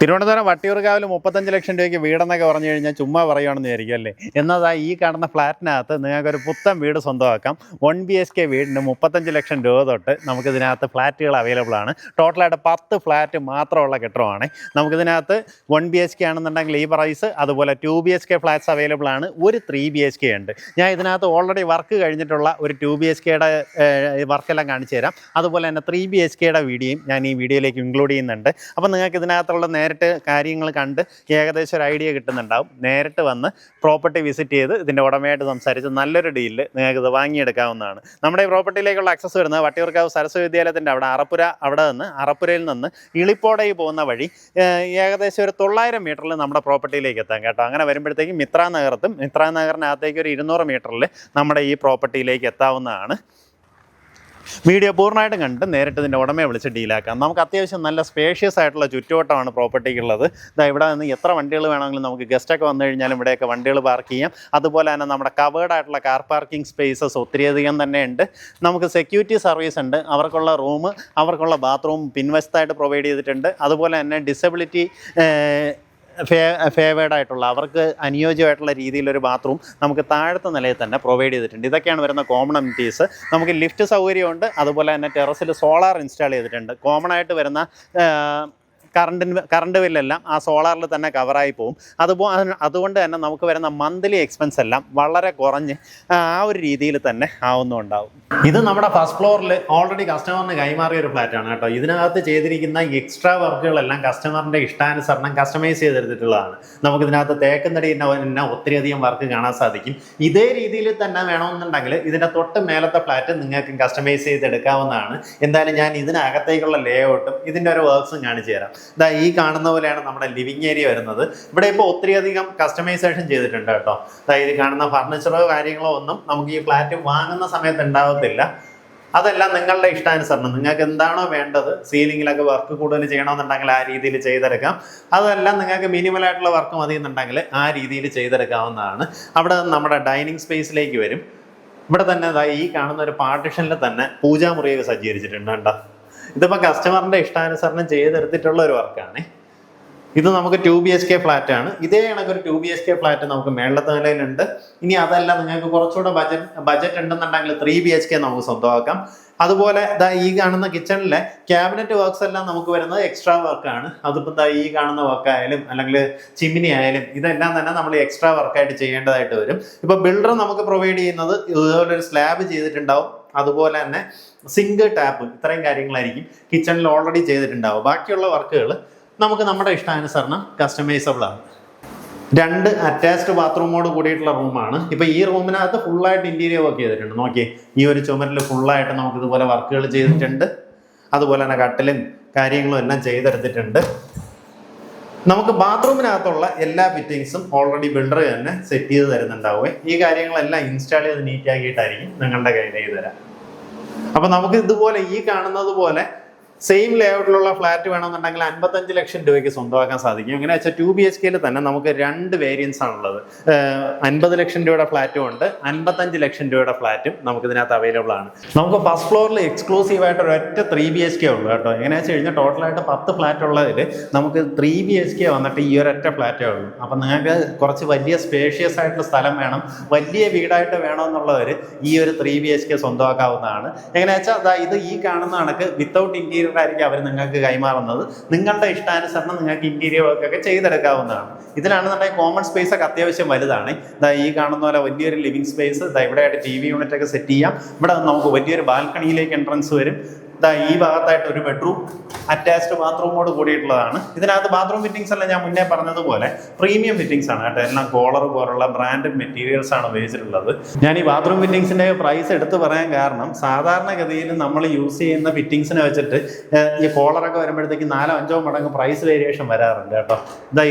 തിരുവനന്തപുരം വട്ടിയൂർക്കാവിൽ 35 ലക്ഷം രൂപയ്ക്ക് വീടെന്നൊക്കെ പറഞ്ഞു കഴിഞ്ഞാൽ ചുമ്മാ പറയുകയാണെന്ന് വിചാരിക്കും അല്ലേ. എന്നാൽ ഈ കാണുന്ന ഫ്ലാറ്റിനകത്ത് നിങ്ങൾക്കൊരു പുത്തൻ വീട് സ്വന്തമാക്കാം. 1 BHK വീടിന് 35 ലക്ഷം രൂപ തൊട്ട് നമുക്കിതിനകത്ത് ഫ്ലാറ്റുകൾ അവൈലബിൾ ആണ്. ടോട്ടലായിട്ട് 10 ഫ്ലാറ്റ് മാത്രമുള്ള കെട്ടിടമാണ്. നമുക്കിതിനകത്ത് 1 BHK ആണെന്നുണ്ടെങ്കിൽ ഈ പ്രൈസ്, അതുപോലെ 2 BHK ഫ്ലാറ്റ്സ് അവൈലബിൾ ആണ്. ഒരു 3 BHK ഉണ്ട്. ഞാൻ ഇതിനകത്ത് ഓൾറെഡി വർക്ക് കഴിഞ്ഞിട്ടുള്ള ഒരു 2 BHKയുടെ വർക്കെല്ലാം കാണിച്ചു തരാം. അതുപോലെ തന്നെ 3 BHKയുടെ വീഡിയോയും ഞാൻ ഈ വീഡിയോയിലേക്ക് ഇൻക്ലൂഡ് ചെയ്യുന്നുണ്ട്. അപ്പോൾ നിങ്ങൾക്ക് ഇതിനകത്തുള്ള നേരിട്ട് കാര്യങ്ങൾ കണ്ട് ഏകദേശം ഒരു ഐഡിയ കിട്ടുന്നുണ്ടാവും. നേരിട്ട് വന്ന് പ്രോപ്പർട്ടി വിസിറ്റ് ചെയ്ത് ഇതിൻ്റെ ഉടമയായിട്ട് സംസാരിച്ച് നല്ലൊരു ഡീലിൽ നിങ്ങൾക്ക് ഇത് വാങ്ങിയെടുക്കാവുന്നതാണ്. നമ്മുടെ ഈ പ്രോപ്പർട്ടിയിലേക്കുള്ള ആക്സസ് വരുന്നത് വട്ടിയൂർക്കാവ് സരസ്വതി വിദ്യാലയത്തിൻ്റെ അവിടെ നിന്ന് അറപ്പുരയിൽ നിന്ന് ഇളിപ്പോടയിൽ പോകുന്ന വഴി ഏകദേശം ഒരു 900 മീറ്ററിൽ നമ്മുടെ പ്രോപ്പർട്ടിയിലേക്ക് എത്താം കേട്ടോ. അങ്ങനെ വരുമ്പോഴത്തേക്കും മിത്ര നഗറിനകത്തേക്ക് ഒരു 200 മീറ്ററിൽ നമ്മുടെ ഈ പ്രോപ്പർട്ടിയിലേക്ക് എത്താവുന്നതാണ്. വീഡിയോ പൂർണ്ണമായിട്ടും കണ്ട് നേരിട്ട് ഇതിൻ്റെ ഉടമയെ വിളിച്ച് ഡീലാക്കാം. നമുക്ക് അത്യാവശ്യം നല്ല സ്പേഷ്യസ് ആയിട്ടുള്ള ചുറ്റുവട്ടമാണ് പ്രോപ്പർട്ടിക്കുള്ളത്. ഇവിടെ നിന്ന് എത്ര വണ്ടികൾ വേണമെങ്കിലും നമുക്ക് ഗസ്റ്റൊക്കെ വന്നു കഴിഞ്ഞാലും ഇവിടെയൊക്കെ വണ്ടികൾ പാർക്ക് ചെയ്യാം. അതുപോലെ തന്നെ നമ്മുടെ കവേർഡ് ആയിട്ടുള്ള കാർ പാർക്കിംഗ് സ്പേസസ് ഒത്തിരിയധികം തന്നെ ഉണ്ട്. നമുക്ക് സെക്യൂരിറ്റി സർവീസ് ഉണ്ട്. അവർക്കുള്ള റൂം, അവർക്കുള്ള ബാത്റൂം പിൻവശത്തായിട്ട് പ്രൊവൈഡ് ചെയ്തിട്ടുണ്ട്. അതുപോലെ തന്നെ ഡിസബിലിറ്റി ഫേവേർഡ് ആയിട്ടുള്ള, അവർക്ക് അനുയോജ്യമായിട്ടുള്ള രീതിയിലൊരു ബാത്റൂം നമുക്ക് താഴത്തെ നിലയിൽ തന്നെ പ്രൊവൈഡ് ചെയ്തിട്ടുണ്ട്. ഇതൊക്കെയാണ് വരുന്ന കോമൺ അമ്യൂണിറ്റീസ്. നമുക്ക് ലിഫ്റ്റ് സൗകര്യമുണ്ട്. അതുപോലെ തന്നെ ടെറസിൽ സോളാർ ഇൻസ്റ്റാൾ ചെയ്തിട്ടുണ്ട്. കോമൺ ആയിട്ട് വരുന്ന കറണ്ട് ബില്ലെല്ലാം ആ സോളാറിൽ തന്നെ കവറായി പോകും. അതുകൊണ്ട് തന്നെ നമുക്ക് വരുന്ന മന്ത്ലി എക്സ്പെൻസ് എല്ലാം വളരെ കുറഞ്ഞ് ആ ഒരു രീതിയിൽ തന്നെ ആവുന്നുണ്ടാവും. ഇത് നമ്മുടെ ഫസ്റ്റ് ഫ്ലോറിൽ ഓൾറെഡി കസ്റ്റമറിന് കൈമാറിയ ഒരു ഫ്ലാറ്റാണ് കേട്ടോ. ഇതിനകത്ത് ചെയ്തിരിക്കുന്ന എക്സ്ട്രാ വർക്കുകളെല്ലാം കസ്റ്റമറിൻ്റെ ഇഷ്ടാനുസരണം കസ്റ്റമൈസ് ചെയ്തെടുത്തിട്ടുള്ളതാണ്. നമുക്കിതിനകത്ത് തേക്കുന്നടി തന്നെ ഒത്തിരിയധികം വർക്ക് കാണാൻ സാധിക്കും. ഇതേ രീതിയിൽ തന്നെ വേണമെന്നുണ്ടെങ്കിൽ ഇതിൻ്റെ തൊട്ട് മേലത്തെ ഫ്ലാറ്റ് നിങ്ങൾക്ക് കസ്റ്റമൈസ് ചെയ്തെടുക്കാവുന്നതാണ്. എന്തായാലും ഞാൻ ഇതിനകത്തേക്കുള്ള ലേ ഔട്ടും ഇതിൻ്റെ ഒരു വർക്ക്സും കാണിച്ചു തരാം. ഈ കാണുന്ന പോലെയാണ് നമ്മുടെ ലിവിങ് ഏരിയ വരുന്നത്. ഇവിടെ ഇപ്പോൾ ഒത്തിരിയധികം കസ്റ്റമൈസേഷൻ ചെയ്തിട്ടുണ്ട് കേട്ടോ. ഇത് കാണുന്ന ഫർണിച്ചറോ കാര്യങ്ങളോ ഒന്നും നമുക്ക് ഈ ഫ്ലാറ്റ് വാങ്ങുന്ന സമയത്ത് ഉണ്ടാവത്തില്ല. അതെല്ലാം നിങ്ങളുടെ ഇഷ്ടാനുസരണം നിങ്ങൾക്ക് എന്താണോ വേണ്ടത്, സീലിങ്ങിലൊക്കെ വർക്ക് കൂടുതൽ ചെയ്യണമെന്നുണ്ടെങ്കിൽ ആ രീതിയിൽ ചെയ്തെടുക്കാം. അതെല്ലാം നിങ്ങൾക്ക് മിനിമലായിട്ടുള്ള വർക്ക് മതി എന്നുണ്ടെങ്കിൽ ആ രീതിയിൽ ചെയ്തെടുക്കാവുന്നതാണ്. അവിടെ നമ്മുടെ ഡൈനിങ് സ്പേസിലേക്ക് വരും. ഇവിടെ തന്നെ ഈ കാണുന്ന ഒരു പാർട്ടിഷനിൽ തന്നെ പൂജാമുറിയൊക്കെ സജ്ജീകരിച്ചിട്ടുണ്ട് കേട്ടോ. ഇതിപ്പോൾ കസ്റ്റമറിൻ്റെ ഇഷ്ടാനുസരണം ചെയ്തെടുത്തിട്ടുള്ള ഒരു വർക്കാണ്. ഇത് നമുക്ക് 2 BHK ഫ്ലാറ്റ് ആണ്. ഇതേ കണക്കൊരു 2 BHK ഫ്ലാറ്റ് നമുക്ക് മേളത്തെ നിലയിലുണ്ട്. ഇനി അതല്ല നിങ്ങൾക്ക് കുറച്ചുകൂടെ ബജറ്റ് ഉണ്ടെന്നുണ്ടെങ്കിൽ 3 BHK നമുക്ക് സ്വന്തമാക്കാം. അതുപോലെ ഈ കാണുന്ന കിച്ചണിലെ ക്യാബിനറ്റ് വർക്ക്സ് എല്ലാം നമുക്ക് വരുന്നത് എക്സ്ട്രാ വർക്കാണ്. അതിപ്പോൾ ഈ കാണുന്ന വർക്കായാലും അല്ലെങ്കിൽ ചിമ്മിനി ആയാലും ഇതെല്ലാം തന്നെ നമ്മൾ എക്സ്ട്രാ വർക്കായിട്ട് ചെയ്യേണ്ടതായിട്ട് വരും. ഇപ്പോൾ ബിൽഡർ നമുക്ക് പ്രൊവൈഡ് ചെയ്യുന്നത് ഇതുപോലെ ഒരു സ്ലാബ് ചെയ്തിട്ടുണ്ടാവും. അതുപോലെ തന്നെ സിങ്ക്, ടാപ്പ്, ഇത്രയും കാര്യങ്ങളായിരിക്കും കിച്ചണിൽ ഓൾറെഡി ചെയ്തിട്ടുണ്ടാവും. ബാക്കിയുള്ള വർക്കുകൾ നമുക്ക് നമ്മുടെ ഇഷ്ടാനുസരണം കസ്റ്റമൈസബിൾ ആണ്. 2 അറ്റാച്ച്ഡ് ബാത്റൂമോട് കൂടിയിട്ടുള്ള റൂമാണ്. ഇപ്പോൾ ഈ റൂമിനകത്ത് ഫുള്ളായിട്ട് ഇൻറ്റീരിയർ വർക്ക് ചെയ്തിട്ടുണ്ട്. നോക്കിയേ, ഈ ഒരു ചുമരിൽ ഫുള്ളായിട്ട് നമുക്ക് ഇതുപോലെ വർക്കുകൾ ചെയ്തിട്ടുണ്ട്. അതുപോലെ തന്നെ കട്ടിലും കാര്യങ്ങളും എല്ലാം ചെയ്തെടുത്തിട്ടുണ്ട്. നമുക്ക് ബാത്റൂമിനകത്തുള്ള എല്ലാ ഫിറ്റിങ്സും ഓൾറെഡി ബിൽഡർ തന്നെ സെറ്റ് ചെയ്ത് തരുന്നുണ്ടാവുക. ഈ കാര്യങ്ങളെല്ലാം ഇൻസ്റ്റാൾ ചെയ്ത് നീറ്റാക്കിയിട്ടായിരിക്കും നിങ്ങളുടെ കയ്യിൽ ചെയ്ത് തരാം. അപ്പോൾ നമുക്ക് ഇതുപോലെ ഈ കാണുന്നത് പോലെ സെയിം ലേഔട്ടിലുള്ള ഫ്ലാറ്റ് വേണമെന്നുണ്ടെങ്കിൽ 55 ലക്ഷം രൂപയ്ക്ക് സ്വന്തമാക്കാൻ സാധിക്കും. എങ്ങനെ വെച്ചാൽ 2 BHKയിൽ തന്നെ നമുക്ക് 2 വേരിയൻസ് ആണുള്ളത്. 50 ലക്ഷം രൂപയുടെ ഫ്ലാറ്റും ഉണ്ട്, 55 ലക്ഷം രൂപയുടെ ഫ്ലാറ്റും നമുക്ക് ഇതിനകത്ത് അവൈലബിൾ ആണ്. നമുക്ക് ഫസ്റ്റ് ഫ്ലോറിൽ എക്സ്ക്ലൂസീവായിട്ട് ഒരൊറ്റ 3 BHK ഉള്ളൂ കേട്ടോ. എങ്ങനെയാ വെച്ച് കഴിഞ്ഞാൽ ടോട്ടലായിട്ട് 10 ഫ്ലാറ്റ് ഉള്ളതിൽ നമുക്ക് 3 BHK വന്നിട്ട് ഈ ഒരൊറ്റ ഫ്ലാറ്റേ ഉള്ളൂ. അപ്പം നിങ്ങൾക്ക് കുറച്ച് വലിയ സ്പേഷ്യസ് ആയിട്ടുള്ള സ്ഥലം വേണം, വലിയ വീടായിട്ട് വേണമെന്നുള്ളവർ ഈ ഒരു 3 BHK സ്വന്തമാക്കാവുന്നതാണ്. എങ്ങനെയാ വെച്ചാൽ ഇത് ഈ കാണുന്ന കണക്ക് വിത്തൗട്ട് ഇന്റീരിയർ ആയിരിക്കും അവർ നിങ്ങൾക്ക് കൈമാറുന്നത്. നിങ്ങളുടെ ഇഷ്ടാനുസരണം നിങ്ങൾക്ക് ഇന്റീരിയർ വർക്കൊക്കെ ചെയ്തെടുക്കാവുന്നതാണ്. ഇതിലാണെന്നുണ്ടെങ്കിൽ കോമൺ സ്പേസ് ഒക്കെ അത്യാവശ്യം വലുതാണ്. ഈ കാണുന്ന പോലെ വലിയൊരു ലിവിംഗ് സ്പേസ്, ഇവിടെയായിട്ട് TV യൂണിറ്റ് ഒക്കെ സെറ്റ് ചെയ്യാം. ഇവിടെ നമുക്ക് വലിയൊരു ബാൽക്കണിയിലേക്ക് എൻട്രൻസ് വരും. ഈ ഭാഗത്തായിട്ട് ഒരു ബെഡ്റൂം, അറ്റാച്ച്ഡ് ബാത്റൂമോട് കൂടിയിട്ടുള്ളതാണ്. ഇതിനകത്ത് ബാത്റൂം ഫിറ്റിംഗ്സ് എല്ലാം ഞാൻ മുന്നേ പറഞ്ഞതുപോലെ പ്രീമിയം ഫിറ്റിംഗ്സ് ആണ് കേട്ടോ. എല്ലാം കോളർ പോലുള്ള ബ്രാൻഡഡ് മെറ്റീരിയൽസ് ആണ് ഉപയോഗിച്ചിട്ടുള്ളത്. ഞാൻ ഈ ബാത്റൂം ഫിറ്റിംഗ്സിന്റെ പ്രൈസ് എടുത്ത് പറയാൻ കാരണം, സാധാരണഗതിയിൽ നമ്മൾ യൂസ് ചെയ്യുന്ന ഫിറ്റിംഗ്സിനെ വെച്ചിട്ട് ഈ കോളറൊക്കെ വരുമ്പോഴത്തേക്ക് 4-5 മടങ്ങ് പ്രൈസ് വേരിയേഷൻ വരാറുണ്ട് കേട്ടോ.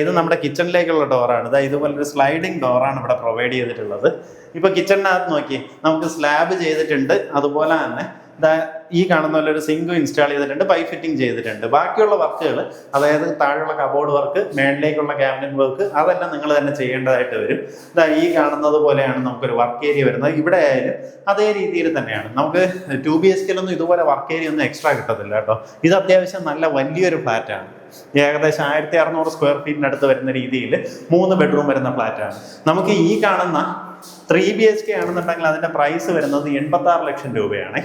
ഇത് നമ്മുടെ കിച്ചണിലേക്കുള്ള ഡോറാണ്. ഇതുപോലൊരു സ്ലൈഡിങ് ഡോറാണ് ഇവിടെ പ്രൊവൈഡ് ചെയ്തിട്ടുള്ളത്. ഇപ്പൊ കിച്ചണിനകത്ത് നോക്കി നമുക്ക് സ്ലാബ് ചെയ്തിട്ടുണ്ട്. അതുപോലെ തന്നെ ഈ കാണുന്ന പോലെ ഒരു സിങ്ക് ഇൻസ്റ്റാൾ ചെയ്തിട്ടുണ്ട്, പൈപ്പ് ഫിറ്റിംഗ് ചെയ്തിട്ടുണ്ട്. ബാക്കിയുള്ള വർക്കുകൾ, അതായത് താഴെയുള്ള കബോർഡ് വർക്ക്, മേളിലേക്കുള്ള ക്യാബിനറ്റ് വർക്ക്, അതെല്ലാം നിങ്ങൾ തന്നെ ചെയ്യേണ്ടതായിട്ട് വരും. ഈ കാണുന്നത് പോലെയാണ് നമുക്കൊരു വർക്ക് ഏരിയ വരുന്നത്. ഇവിടെ ആയാലും അതേ രീതിയിൽ തന്നെയാണ്. നമുക്ക് 2 BHKയിലൊന്നും ഇതുപോലെ വർക്ക് ഏരിയ ഒന്നും എക്സ്ട്രാ കിട്ടത്തില്ല കേട്ടോ. ഇത് അത്യാവശ്യം നല്ല വലിയൊരു ഫ്ലാറ്റാണ്. ഏകദേശം 1600 സ്ക്വയർ ഫീറ്റിനടുത്ത് വരുന്ന രീതിയിൽ 3 ബെഡ്റൂം വരുന്ന ഫ്ലാറ്റാണ്. നമുക്ക് ഈ കാണുന്ന 3 BHK ആണെന്നുണ്ടെങ്കിൽ അതിന്റെ പ്രൈസ് വരുന്നത് 86 ലക്ഷം രൂപയാണ്.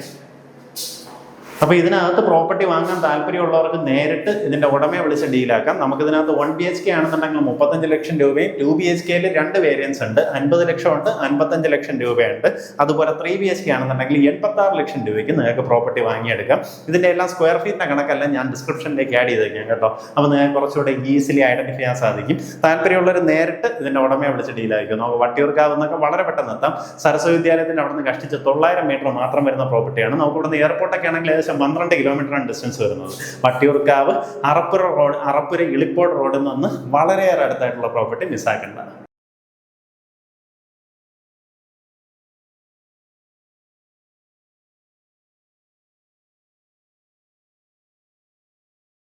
അപ്പോൾ ഇതിനകത്ത് പ്രോപ്പർട്ടി വാങ്ങാൻ താല്പര്യമുള്ളവർക്ക് നേരിട്ട് ഇതിന്റെ ഉടമയെ വിളിച്ച് ഡീലാക്കാം. നമുക്ക് ഇതിനകത്ത് 1 BHK ആണെന്നുണ്ടെങ്കിൽ 35 ലക്ഷം രൂപയും 2 BHKയിൽ 2 വേരിയൻസ് ഉണ്ട്, 50 ലക്ഷം ഉണ്ട്, 55 ലക്ഷം രൂപയുണ്ട്. അതുപോലെ 3 BHK ആണെന്നുണ്ടെങ്കിൽ 86 ലക്ഷം രൂപയ്ക്ക് നിങ്ങൾക്ക് പ്രോപ്പർട്ടി വാങ്ങിയെടുക്കാം. ഇതിന്റെ എല്ലാം സ്ക്വയർ ഫീറ്റിന്റെ കണക്കെല്ലാം ഞാൻ ഡിസ്ക്രിപ്ഷനിലേക്ക് ആഡ് ചെയ്തേക്കാം കേട്ടോ. അപ്പോൾ നിങ്ങൾക്ക് കുറച്ചുകൂടെ ഈസിലി ഐഡന്റിഫൈ ചെയ്യാൻ സാധിക്കും. താല്പര്യമുള്ളവർ നേരിട്ട് ഇതിന്റെ ഉടമയെ വിളിച്ച് ഡീലായിരിക്കും. നമുക്ക് വട്ടിയൂർക്കാവ് എന്നൊക്കെ വളരെ പെട്ടെന്ന് എത്താം. സരസ്വതി വിദ്യാലയത്തിന്റെ അവിടെ നിന്ന് കഷ്ടിച്ച് 900 മീറ്റർ മാത്രം വരുന്ന പ്രോപ്പർട്ടിയാണ്. നമുക്ക് ഇവിടുന്ന് എയർപോർട്ടൊക്കെ ആണെങ്കിൽ 12 കിലോമീറ്ററാണ് ഡിസ്റ്റൻസ് വരുന്നത്. വട്ടിയൂർക്കാവ് അറപ്പുര ഇളിപ്പോട് റോഡിൽ നിന്ന് വളരെയേറെ അടുത്തായിട്ടുള്ള പ്രോപ്പർട്ടി മിസ്സാക്കണ്ട.